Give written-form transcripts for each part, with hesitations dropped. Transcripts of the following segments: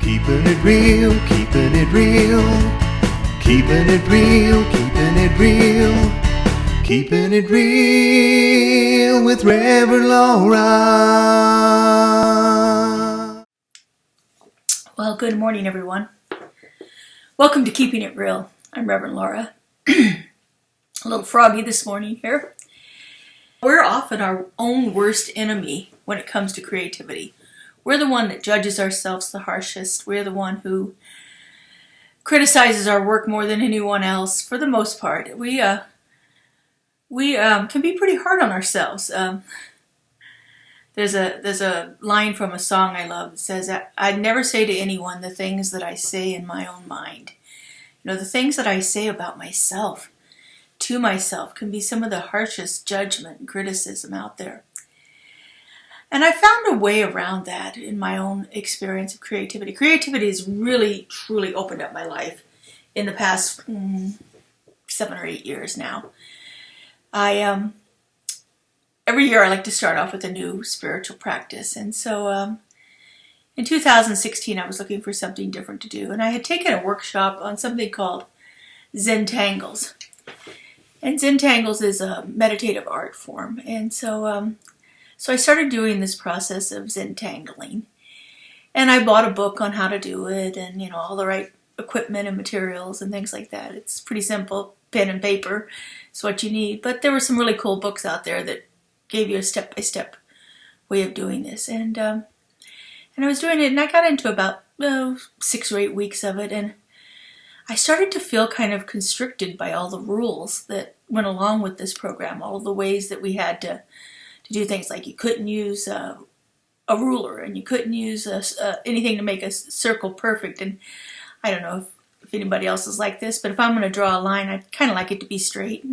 Keeping it real, keeping it real. Keeping it real, keeping it real. Keeping it real with Reverend Laura. Well, good morning, everyone. Welcome to Keeping It Real. I'm Reverend Laura. A little froggy this morning here. We're often our own worst enemy when it comes to creativity. We're the one that judges ourselves the harshest. We're the one who criticizes our work more than anyone else. For the most part, we can be pretty hard on ourselves. There's a line from a song I love that says, "I'd never say to anyone the things that I say in my own mind." You know, the things that I say about myself, to myself, can be some of the harshest judgment and criticism out there. And I found a way around that in my own experience of creativity. Creativity has really, truly opened up my life in the past 7 or 8 years now. Every year I like to start off with a new spiritual practice. And so in 2016 I was looking for something different to do. And I had taken a workshop on something called Zentangles. And Zentangles is a meditative art form. And so I started doing this process of Zentangling. And I bought a book on how to do it and, you know, all the right equipment and materials and things like that. It's pretty simple. Pen and paper is what you need. But there were some really cool books out there that gave you a step-by-step way of doing this. And I was doing it, and I got into about 6 or 8 weeks of it. And I started to feel kind of constricted by all the rules that went along with this program, all the ways that we had to do things, like you couldn't use a ruler, and you couldn't use anything to make a circle perfect. And I don't know if anybody else is like this, but if I'm going to draw a line, I kind of like it to be straight.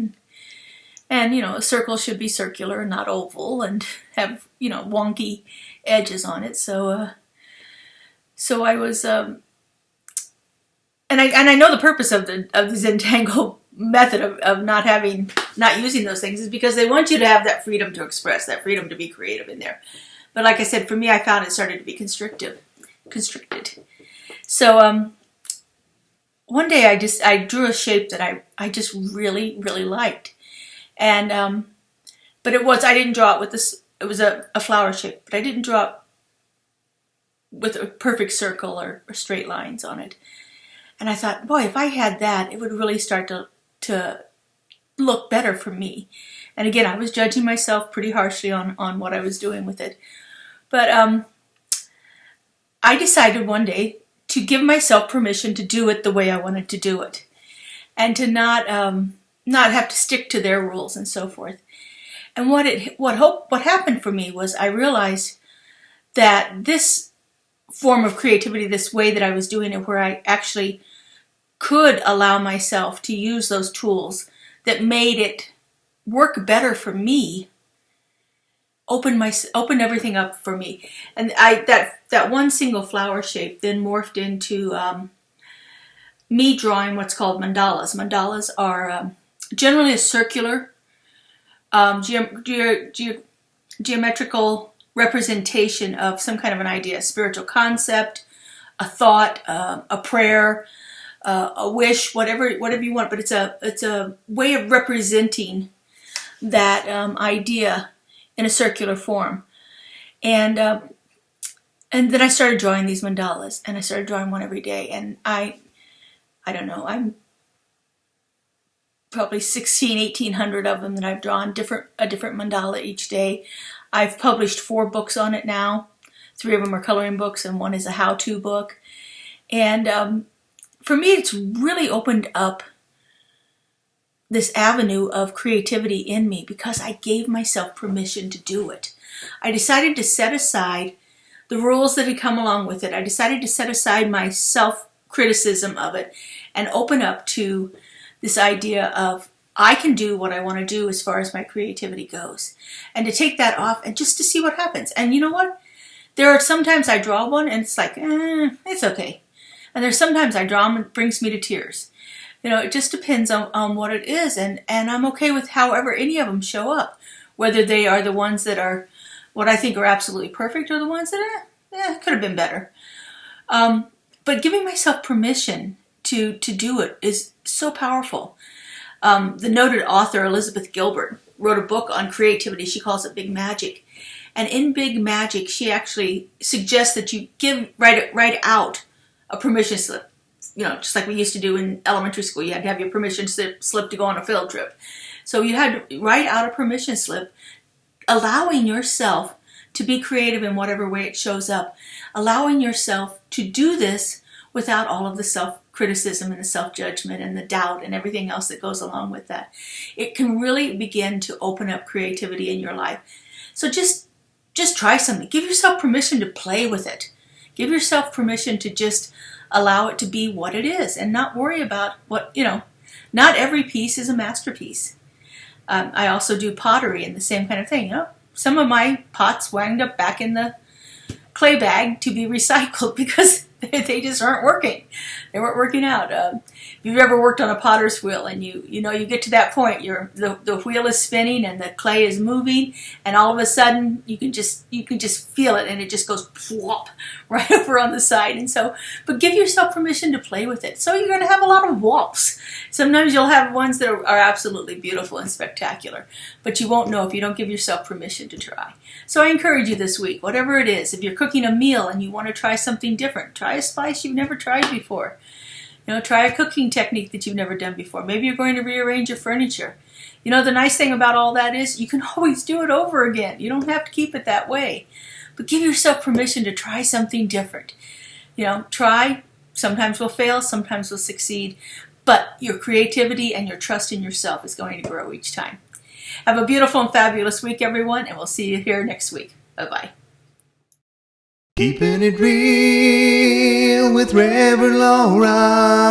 And you know, a circle should be circular and not oval, and have, you know, wonky edges on it. So I was, and I know the purpose of the Zentangle method of not using those things is because they want you to have that freedom to express, that freedom to be creative in there. But like I said, for me, I found it started to be constricted. So one day I drew a shape that I just really, really liked. And but I didn't draw it with this, it was a flower shape, but I didn't draw it with a perfect circle or straight lines on it. And I thought, boy, if I had that, it would really start to look better for me. And again, I was judging myself pretty harshly on what I was doing with it. But I decided one day to give myself permission to do it the way I wanted to do it, and to not have to stick to their rules and so forth. And what happened for me was I realized that this form of creativity, this way that I was doing it, where I actually could allow myself to use those tools that made it work better for me, opened everything up for me. And that one single flower shape then morphed into me drawing what's called mandalas. Mandalas are generally a circular geometrical representation of some kind of an idea, a spiritual concept, a thought, a prayer, a wish, whatever you want. But it's a way of representing that idea in a circular form. And then I started drawing these mandalas, and I started drawing one every day. And I don't know, I'm probably 1,800 of them that I've drawn, a different mandala each day. I've published 4 books on it now. 3 of them are coloring books, and 1 is a how-to book. And for me, it's really opened up this avenue of creativity in me because I gave myself permission to do it. I decided to set aside the rules that had come along with it. I decided to set aside my self-criticism of it and open up to this idea of I can do what I want to do as far as my creativity goes. And to take that off and just to see what happens. And you know what? There are sometimes I draw one and it's like, it's okay. And there's sometimes I draw them and it brings me to tears. You know, it just depends on what it is. And I'm okay with however any of them show up. Whether they are the ones that are what I think are absolutely perfect or the ones that could have been better. But giving myself permission to do it is so powerful. The noted author Elizabeth Gilbert wrote a book on creativity. She calls it Big Magic. And in Big Magic, she actually suggests that you write out a permission slip. Just like we used to do in elementary school. You had to have your permission slip to go on a field trip. So you had to write out a permission slip, allowing yourself to be creative in whatever way it shows up, allowing yourself to do this without all of the self-criticism and the self-judgment and the doubt and everything else that goes along with that. It can really begin to open up creativity in your life. So just try something. Give yourself permission to play with it. Give yourself permission to just allow it to be what it is and not worry about not every piece is a masterpiece. I also do pottery and the same kind of thing. Some of my pots wound up back in the clay bag to be recycled because they just aren't working. They weren't working out. If you've ever worked on a potter's wheel and you get to that point, the wheel is spinning and the clay is moving, and all of a sudden you can just feel it, and it just goes plop right over on the side. And so, but give yourself permission to play with it. So you're going to have a lot of whops. Sometimes you'll have ones that are absolutely beautiful and spectacular, but you won't know if you don't give yourself permission to try. So I encourage you this week, whatever it is, if you're cooking a meal and you want to try something different, try a spice you've never tried before. Try a cooking technique that you've never done before. Maybe you're going to rearrange your furniture. The nice thing about all that is you can always do it over again. You don't have to keep it that way. But give yourself permission to try something different. Try. Sometimes we'll fail, sometimes we'll succeed. But your creativity and your trust in yourself is going to grow each time. Have a beautiful and fabulous week, everyone, and we'll see you here next week. Bye-bye. Keeping it real with Reverend Laura.